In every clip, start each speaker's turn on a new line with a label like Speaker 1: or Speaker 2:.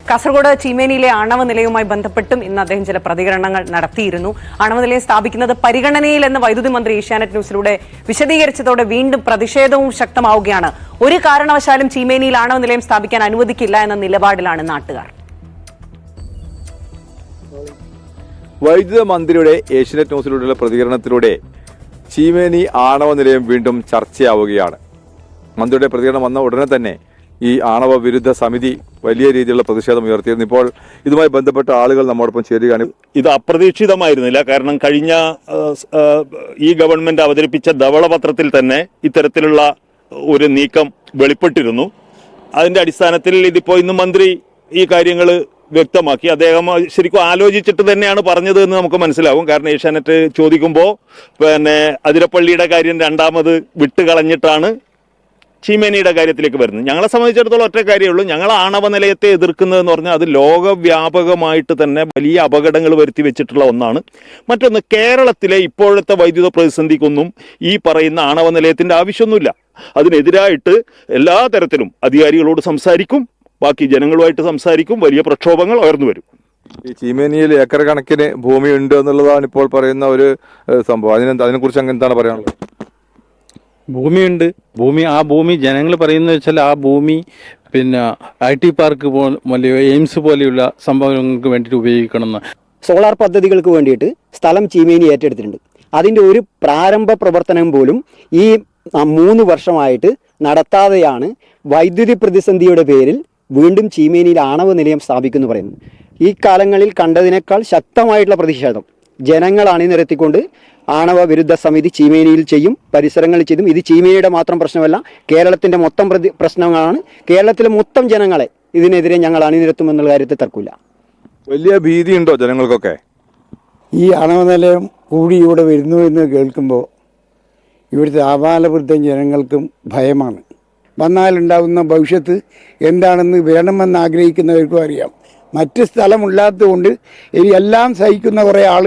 Speaker 1: കാസർഗോഡ് ചീമേനിയിലെ ആണവ നിലയവുമായി ബന്ധപ്പെട്ടും ഇന്ന് അദ്ദേഹം ചില പ്രതികരണങ്ങൾ നടത്തിയിരുന്നു. ആണവ നിലയം സ്ഥാപിക്കുന്നത് പരിഗണനയിൽ എന്ന് വൈദ്യുതി മന്ത്രി ഏഷ്യാനെറ്റ് ന്യൂസിലൂടെ വിശദീകരിച്ചതോടെ വീണ്ടും പ്രതിഷേധവും ശക്തമാവുകയാണ്. ഒരു കാരണവശാലും ചീമേനിയിൽ ആണവ നിലയം സ്ഥാപിക്കാൻ അനുവദിക്കില്ല എന്ന നിലപാടിലാണ് നാട്ടുകാർ.
Speaker 2: വൈദ്യുത മന്ത്രിയുടെ ഏഷ്യാനെറ്റ് ന്യൂസിലൂടെയുള്ള പ്രതികരണത്തിലൂടെ ചീമേനി ആണവ നിലയം വീണ്ടും ചർച്ചയാവുകയാണ്. മന്ത്രിയുടെ പ്രതികരണം വന്ന ഉടനെ തന്നെ ഈ ആണവ വിരുദ്ധ സമിതി വലിയ രീതിയിലുള്ള പ്രതിഷേധം ഉയർത്തിയിരുന്നു. ഇപ്പോൾ ഇതുമായി ബന്ധപ്പെട്ട ആളുകൾ നമ്മോടൊപ്പം ചേരുകയാണ്.
Speaker 3: ഇത് അപ്രതീക്ഷിതമായിരുന്നില്ല. കാരണം കഴിഞ്ഞ ഈ ഗവൺമെന്റ് അവതരിപ്പിച്ച ധവളപത്രത്തിൽ തന്നെ ഇത്തരത്തിലുള്ള ഒരു നീക്കം വെളിപ്പെട്ടിരുന്നു. അതിന്റെ അടിസ്ഥാനത്തിൽ ഇതിപ്പോൾ ഇന്ന് മന്ത്രി ഈ കാര്യങ്ങൾ വ്യക്തമാക്കി. അദ്ദേഹം ശരിക്കും ആലോചിച്ചിട്ട് തന്നെയാണ് പറഞ്ഞത് എന്ന് നമുക്ക് മനസ്സിലാവും. കാരണം ഏഷ്യാനെറ്റ് ചോദിക്കുമ്പോൾ അതിരപ്പള്ളിയുടെ കാര്യം രണ്ടാമത് വിട്ടുകളഞ്ഞിട്ടാണ് ചീമേനിയുടെ കാര്യത്തിലേക്ക് വരുന്നത്. ഞങ്ങളെ സംബന്ധിച്ചിടത്തോളം ഒറ്റ കാര്യമേ ഉള്ളൂ. ഞങ്ങൾ ആണവ നിലയത്തെ എതിർക്കുന്നതെന്ന് പറഞ്ഞാൽ അത് ലോകവ്യാപകമായിട്ട് തന്നെ വലിയ അപകടങ്ങൾ വരുത്തി വെച്ചിട്ടുള്ള ഒന്നാണ്. മറ്റൊന്ന്, കേരളത്തിലെ ഇപ്പോഴത്തെ വൈദ്യുത പ്രതിസന്ധിക്കൊന്നും ഈ പറയുന്ന ആണവ നിലയത്തിന്റെ ആവശ്യമൊന്നുമില്ല. അതിനെതിരായിട്ട് എല്ലാ തരത്തിലും അധികാരികളോട് സംസാരിക്കും, ബാക്കി ജനങ്ങളുമായിട്ട് സംസാരിക്കും, വലിയ പ്രക്ഷോഭങ്ങൾ ഉയർന്നു വരും.
Speaker 2: ഈ ചീമേനിയിൽ ഏക്കർ കണക്കിന് ഭൂമി ഉണ്ട് എന്നുള്ളതാണ് ഇപ്പോൾ പറയുന്ന ഒരു സംഭവം. അതിനെക്കുറിച്ച് എന്താണ് പറയാനുള്ളത്?
Speaker 4: ഭൂമിയുണ്ട്. ആ ഭൂമി ജനങ്ങൾ പറയുന്നത് വെച്ചാൽ ആ ഭൂമി IT പാർക്ക് എയിംസ് പോലെയുള്ള സംഭവങ്ങൾക്ക് വേണ്ടിയിട്ട് ഉപയോഗിക്കണമെന്ന്.
Speaker 5: സോളാർ പദ്ധതികൾക്ക് വേണ്ടിയിട്ട് സ്ഥലം ചീമേനി ഏറ്റെടുത്തിട്ടുണ്ട്. അതിൻ്റെ ഒരു പ്രാരംഭ പ്രവർത്തനം പോലും ഈ 3 വർഷമായിട്ട് നടത്താതെയാണ് വൈദ്യുതി പ്രതിസന്ധിയുടെ പേരിൽ വീണ്ടും ചീമേനിയിൽ ആണവ നിലയം സ്ഥാപിക്കുമെന്ന് പറയുന്നത്. ഈ കാലങ്ങളിൽ കണ്ടതിനേക്കാൾ ശക്തമായിട്ടുള്ള പ്രതിഷേധം ജനങ്ങൾ അണിനിരത്തിക്കൊണ്ട് ആണവ വിരുദ്ധ സമിതി ചീമേനിയിൽ ചെയ്യും, പരിസരങ്ങളിൽ ചെയ്യും. ഇത് ചീമേനിയുടെ മാത്രം പ്രശ്നമല്ല, കേരളത്തിൻ്റെ മൊത്തം പ്രശ്നങ്ങളാണ്. കേരളത്തിലെ മൊത്തം ജനങ്ങളെ ഇതിനെതിരെ ഞങ്ങൾ അണിനിരത്തുമെന്നുള്ള കാര്യത്തിൽ തർക്കമില്ല.
Speaker 2: വലിയ ഭീതിയുണ്ടോ ജനങ്ങൾക്കൊക്കെ?
Speaker 6: ഈ ആണവ നിലയം കൂടി ഇവിടെ വരുന്നു എന്ന് കേൾക്കുമ്പോൾ ഇവിടുത്തെ ആബാലവൃദ്ധം ജനങ്ങൾക്കും ഭയമാണ്. വന്നാലുണ്ടാകുന്ന ഭവിഷ്യത്ത് എന്താണെന്ന് വേണമെന്ന് ആഗ്രഹിക്കുന്നവർക്കും അറിയാം. മറ്റ് സ്ഥലമില്ലാത്തതുകൊണ്ട് ഇനി എല്ലാം സഹിക്കുന്ന കുറേ ആൾ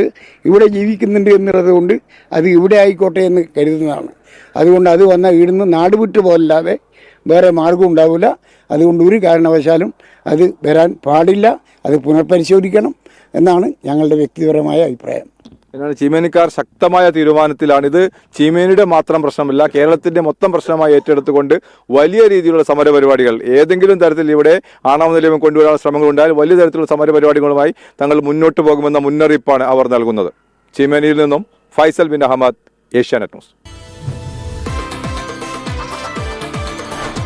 Speaker 6: ഇവിടെ ജീവിക്കുന്നുണ്ട് എന്നുള്ളത് കൊണ്ട് അത് ഇവിടെ ആയിക്കോട്ടെ എന്ന് കരുതുന്നതാണ്. അതുകൊണ്ട് അത് വന്നാൽ ഇവിടുന്ന് നാട് വിട്ടു പോലല്ലാതെ വേറെ മാർഗം ഉണ്ടാവില്ല. അതുകൊണ്ട് ഒരു കാരണവശാലും അത് വരാൻ പാടില്ല. അത് പുനഃപരിശോധിക്കണം എന്നാണ് ഞങ്ങളുടെ വ്യക്തിപരമായ അഭിപ്രായം.
Speaker 2: എന്നാണ് ചീമേനിക്കാർ ശക്തമായ തീരുമാനത്തിലാണ്. ഇത് ചീമേനിയുടെ മാത്രം പ്രശ്നമല്ല, കേരളത്തിന്റെ മൊത്തം പ്രശ്നമായി ഏറ്റെടുത്തുകൊണ്ട് വലിയ രീതിയിലുള്ള സമരപരിപാടികൾ ഏതെങ്കിലും തരത്തിൽ ഇവിടെ ആണവ നിലയം കൊണ്ടുവരാനുള്ള ശ്രമങ്ങൾ ഉണ്ടായാൽ വലിയ തരത്തിലുള്ള സമരപരിപാടികളുമായി തങ്ങൾ മുന്നോട്ട് പോകുമെന്ന മുന്നറിയിപ്പാണ് അവർ നൽകുന്നത്. ചീമേനിയിൽ നിന്നും Faisal bin Ahmed, Asianet news.